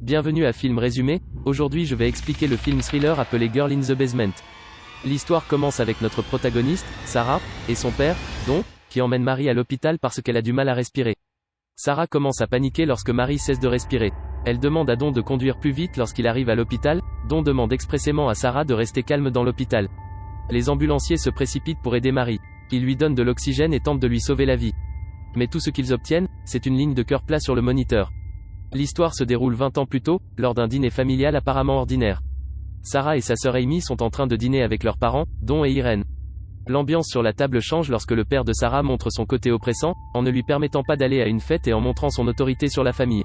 Bienvenue à Film Résumé. Aujourd'hui je vais expliquer le film thriller appelé Girl in the Basement. L'histoire commence avec notre protagoniste, Sarah, et son père, Don, qui emmène Marie à l'hôpital parce qu'elle a du mal à respirer. Sarah commence à paniquer lorsque Marie cesse de respirer. Elle demande à Don de conduire plus vite lorsqu'il arrive à l'hôpital. Don demande expressément à Sarah de rester calme dans l'hôpital. Les ambulanciers se précipitent pour aider Marie. Ils lui donnent de l'oxygène et tentent de lui sauver la vie. Mais tout ce qu'ils obtiennent, c'est une ligne de cœur plat sur le moniteur. L'histoire se déroule 20 ans plus tôt, lors d'un dîner familial apparemment ordinaire. Sarah et sa sœur Amy sont en train de dîner avec leurs parents, Don et Irene. L'ambiance sur la table change lorsque le père de Sarah montre son côté oppressant, en ne lui permettant pas d'aller à une fête et en montrant son autorité sur la famille.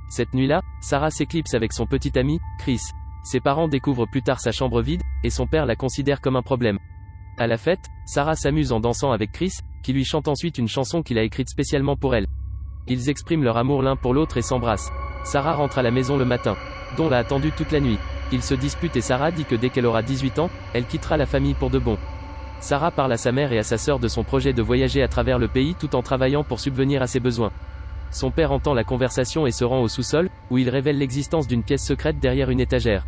Cette nuit-là, Sarah s'éclipse avec son petit ami, Chris. Ses parents découvrent plus tard sa chambre vide, et son père la considère comme un problème. À la fête, Sarah s'amuse en dansant avec Chris, qui lui chante ensuite une chanson qu'il a écrite spécialement pour elle. Ils expriment leur amour l'un pour l'autre et s'embrassent. Sarah rentre à la maison le matin. Don l'a attendue toute la nuit. Ils se disputent et Sarah dit que dès qu'elle aura 18 ans, elle quittera la famille pour de bon. Sarah parle à sa mère et à sa sœur de son projet de voyager à travers le pays tout en travaillant pour subvenir à ses besoins. Son père entend la conversation et se rend au sous-sol, où il révèle l'existence d'une pièce secrète derrière une étagère.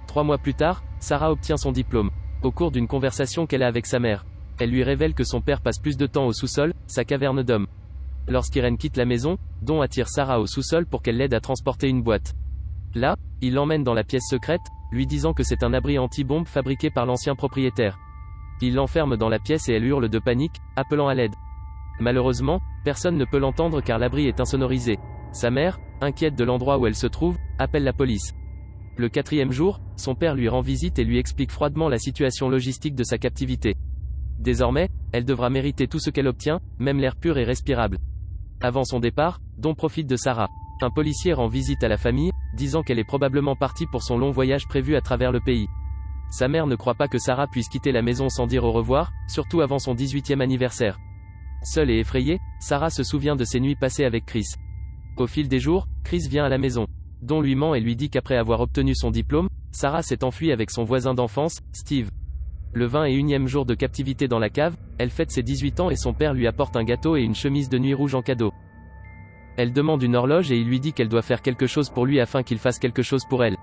3 mois plus tard, Sarah obtient son diplôme. Au cours d'une conversation qu'elle a avec sa mère, elle lui révèle que son père passe plus de temps au sous-sol, sa caverne d'homme. Lorsqu'Irene quitte la maison, Don attire Sarah au sous-sol pour qu'elle l'aide à transporter une boîte. Là, il l'emmène dans la pièce secrète, lui disant que c'est un abri anti-bombe fabriqué par l'ancien propriétaire. Il l'enferme dans la pièce et elle hurle de panique, appelant à l'aide. Malheureusement, personne ne peut l'entendre car l'abri est insonorisé. Sa mère, inquiète de l'endroit où elle se trouve, appelle la police. Le 4e jour, son père lui rend visite et lui explique froidement la situation logistique de sa captivité. Désormais, elle devra mériter tout ce qu'elle obtient, même l'air pur et respirable. Avant son départ, Don profite de Sarah. Un policier rend visite à la famille, disant qu'elle est probablement partie pour son long voyage prévu à travers le pays. Sa mère ne croit pas que Sarah puisse quitter la maison sans dire au revoir, surtout avant son 18e anniversaire. Seule et effrayée, Sarah se souvient de ses nuits passées avec Chris. Au fil des jours, Chris vient à la maison. Don lui ment et lui dit qu'après avoir obtenu son diplôme, Sarah s'est enfuie avec son voisin d'enfance, Steve. Le 21e jour de captivité dans la cave, elle fête ses 18 ans et son père lui apporte un gâteau et une chemise de nuit rouge en cadeau. Elle demande une horloge et il lui dit qu'elle doit faire quelque chose pour lui afin qu'il fasse quelque chose pour elle.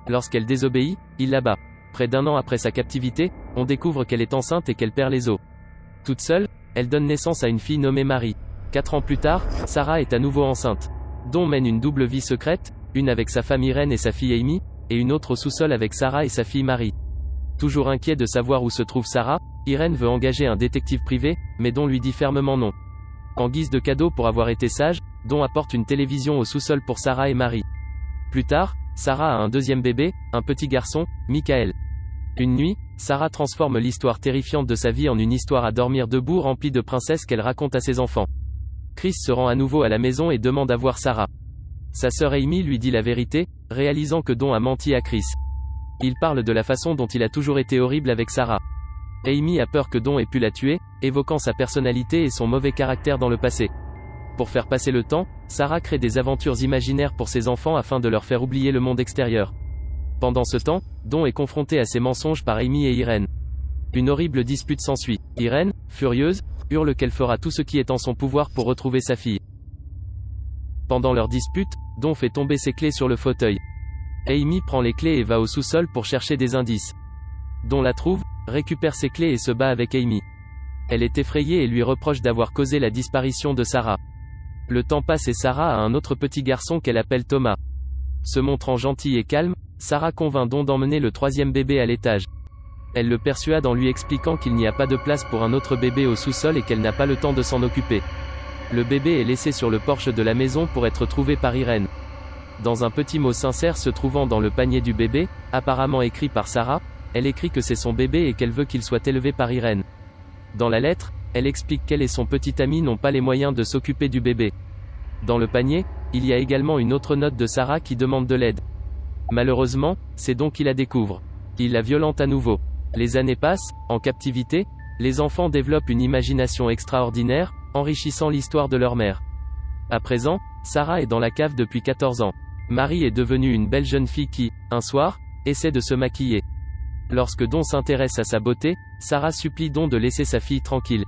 Lorsqu'elle désobéit, il la bat. Près d'1 an après sa captivité, on découvre qu'elle est enceinte et qu'elle perd les os. Toute seule, elle donne naissance à une fille nommée Marie. 4 ans plus tard, Sarah est à nouveau enceinte. Don mène une double vie secrète, une avec sa femme Irene et sa fille Amy, et une autre au sous-sol avec Sarah et sa fille Marie. Toujours inquiet de savoir où se trouve Sarah, Irene veut engager un détective privé, mais Don lui dit fermement non. En guise de cadeau pour avoir été sage, Don apporte une télévision au sous-sol pour Sarah et Marie. Plus tard, Sarah a un 2e bébé, un petit garçon, Michael. Une nuit, Sarah transforme l'histoire terrifiante de sa vie en une histoire à dormir debout remplie de princesses qu'elle raconte à ses enfants. Chris se rend à nouveau à la maison et demande à voir Sarah. Sa sœur Amy lui dit la vérité, réalisant que Don a menti à Chris. Il parle de la façon dont il a toujours été horrible avec Sarah. Amy a peur que Don ait pu la tuer, évoquant sa personnalité et son mauvais caractère dans le passé. Pour faire passer le temps, Sarah crée des aventures imaginaires pour ses enfants afin de leur faire oublier le monde extérieur. Pendant ce temps, Don est confronté à ses mensonges par Amy et Irene. Une horrible dispute s'ensuit. Irene, furieuse, hurle qu'elle fera tout ce qui est en son pouvoir pour retrouver sa fille. Pendant leur dispute, Don fait tomber ses clés sur le fauteuil. Amy prend les clés et va au sous-sol pour chercher des indices. Don la trouve, récupère ses clés et se bat avec Amy. Elle est effrayée et lui reproche d'avoir causé la disparition de Sarah. Le temps passe et Sarah a un autre petit garçon qu'elle appelle Thomas. Se montrant gentille et calme, Sarah convainc Don d'emmener le 3e bébé à l'étage. Elle le persuade en lui expliquant qu'il n'y a pas de place pour un autre bébé au sous-sol et qu'elle n'a pas le temps de s'en occuper. Le bébé est laissé sur le porche de la maison pour être trouvé par Irene. Dans un petit mot sincère se trouvant dans le panier du bébé, apparemment écrit par Sarah, elle écrit que c'est son bébé et qu'elle veut qu'il soit élevé par Irene. Dans la lettre, elle explique qu'elle et son petit ami n'ont pas les moyens de s'occuper du bébé. Dans le panier, il y a également une autre note de Sarah qui demande de l'aide. Malheureusement, c'est Don qui la découvre. Il la violente à nouveau. Les années passent, en captivité, les enfants développent une imagination extraordinaire, enrichissant l'histoire de leur mère. À présent, Sarah est dans la cave depuis 14 ans. Marie est devenue une belle jeune fille qui, un soir, essaie de se maquiller. Lorsque Don s'intéresse à sa beauté, Sarah supplie Don de laisser sa fille tranquille.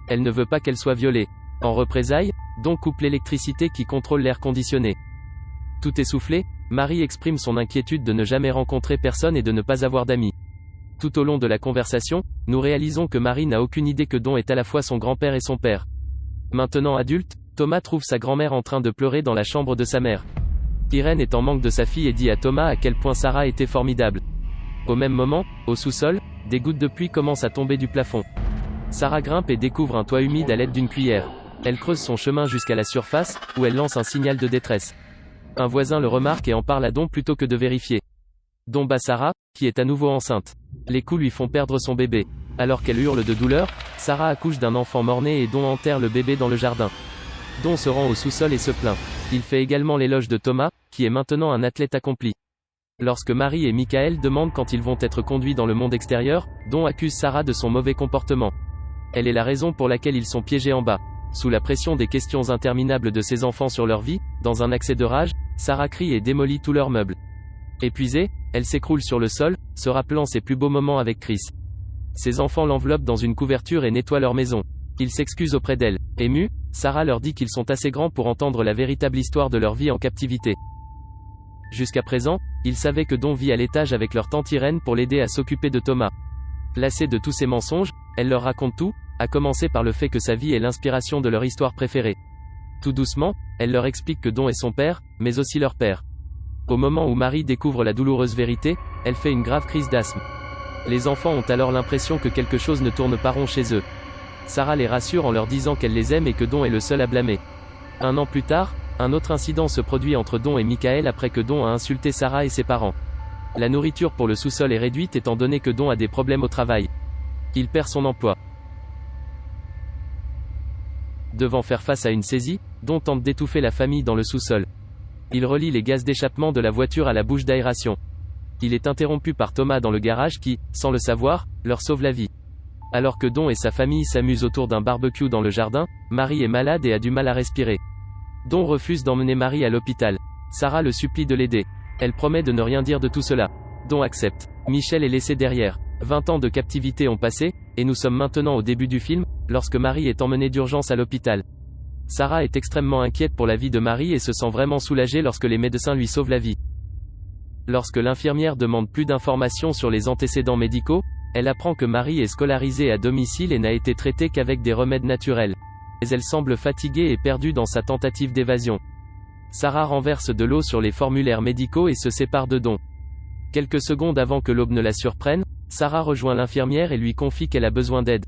Elle ne veut pas qu'elle soit violée. En représailles, Don coupe l'électricité qui contrôle l'air conditionné. Tout essoufflée, Marie exprime son inquiétude de ne jamais rencontrer personne et de ne pas avoir d'amis. Tout au long de la conversation, nous réalisons que Marie n'a aucune idée que Don est à la fois son grand-père et son père. Maintenant adulte, Thomas trouve sa grand-mère en train de pleurer dans la chambre de sa mère. Irène est en manque de sa fille et dit à Thomas à quel point Sarah était formidable. Au même moment, au sous-sol, des gouttes de pluie commencent à tomber du plafond. Sarah grimpe et découvre un toit humide à l'aide d'une cuillère. Elle creuse son chemin jusqu'à la surface, où elle lance un signal de détresse. Un voisin le remarque et en parle à Don plutôt que de vérifier. Don bat Sarah, qui est à nouveau enceinte. Les coups lui font perdre son bébé. Alors qu'elle hurle de douleur, Sarah accouche d'un enfant mort-né et Don enterre le bébé dans le jardin. Don se rend au sous-sol et se plaint. Il fait également l'éloge de Thomas, qui est maintenant un athlète accompli. Lorsque Marie et Michael demandent quand ils vont être conduits dans le monde extérieur, Don accuse Sarah de son mauvais comportement. Elle est la raison pour laquelle ils sont piégés en bas. Sous la pression des questions interminables de ses enfants sur leur vie, dans un accès de rage, Sarah crie et démolit tous leurs meubles. Épuisée, elle s'écroule sur le sol, se rappelant ses plus beaux moments avec Chris. Ses enfants l'enveloppent dans une couverture et nettoient leur maison. Ils s'excusent auprès d'elle. Émue, Sarah leur dit qu'ils sont assez grands pour entendre la véritable histoire de leur vie en captivité. Jusqu'à présent, ils savaient que Don vit à l'étage avec leur tante Irène pour l'aider à s'occuper de Thomas. Lassée de tous ces mensonges, elle leur raconte tout, à commencer par le fait que sa vie est l'inspiration de leur histoire préférée. Tout doucement, elle leur explique que Don est son père, mais aussi leur père. Au moment où Marie découvre la douloureuse vérité, elle fait une grave crise d'asthme. Les enfants ont alors l'impression que quelque chose ne tourne pas rond chez eux. Sarah les rassure en leur disant qu'elle les aime et que Don est le seul à blâmer. Un an plus tard, un autre incident se produit entre Don et Michael après que Don a insulté Sarah et ses parents. La nourriture pour le sous-sol est réduite étant donné que Don a des problèmes au travail. Il perd son emploi. Devant faire face à une saisie, Don tente d'étouffer la famille dans le sous-sol. Il relie les gaz d'échappement de la voiture à la bouche d'aération. Il est interrompu par Thomas dans le garage qui, sans le savoir, leur sauve la vie. Alors que Don et sa famille s'amusent autour d'un barbecue dans le jardin, Marie est malade et a du mal à respirer. Don refuse d'emmener Marie à l'hôpital. Sarah le supplie de l'aider. Elle promet de ne rien dire de tout cela. Don accepte. Michel est laissé derrière. 20 ans de captivité ont passé, et nous sommes maintenant au début du film, lorsque Marie est emmenée d'urgence à l'hôpital. Sarah est extrêmement inquiète pour la vie de Marie et se sent vraiment soulagée lorsque les médecins lui sauvent la vie. Lorsque l'infirmière demande plus d'informations sur les antécédents médicaux, elle apprend que Marie est scolarisée à domicile et n'a été traitée qu'avec des remèdes naturels. Mais elle semble fatiguée et perdue dans sa tentative d'évasion. Sarah renverse de l'eau sur les formulaires médicaux et se sépare de Don. Quelques secondes avant que l'aube ne la surprenne, Sarah rejoint l'infirmière et lui confie qu'elle a besoin d'aide.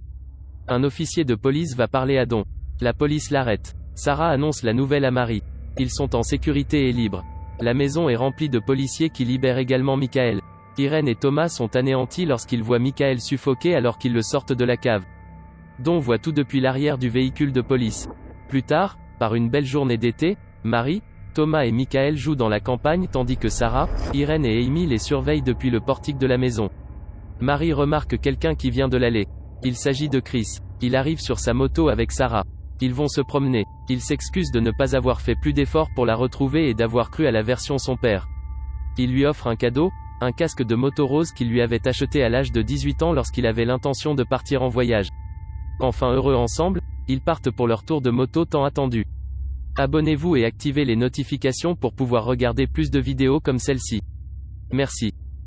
Un officier de police va parler à Don. La police l'arrête. Sarah annonce la nouvelle à Marie. Ils sont en sécurité et libres. La maison est remplie de policiers qui libèrent également Michael. Irène et Thomas sont anéantis lorsqu'ils voient Michael suffoqué alors qu'ils le sortent de la cave. Don voit tout depuis l'arrière du véhicule de police. Plus tard, par une belle journée d'été, Marie, Thomas et Michael jouent dans la campagne tandis que Sarah, Irène et Amy les surveillent depuis le portique de la maison. Marie remarque quelqu'un qui vient de l'allée. Il s'agit de Chris. Il arrive sur sa moto avec Sarah. Ils vont se promener. Il s'excuse de ne pas avoir fait plus d'efforts pour la retrouver et d'avoir cru à la version son père. Il lui offre un cadeau, un casque de moto rose qu'il lui avait acheté à l'âge de 18 ans lorsqu'il avait l'intention de partir en voyage. Enfin heureux ensemble, ils partent pour leur tour de moto tant attendu. Abonnez-vous et activez les notifications pour pouvoir regarder plus de vidéos comme celle-ci. Merci.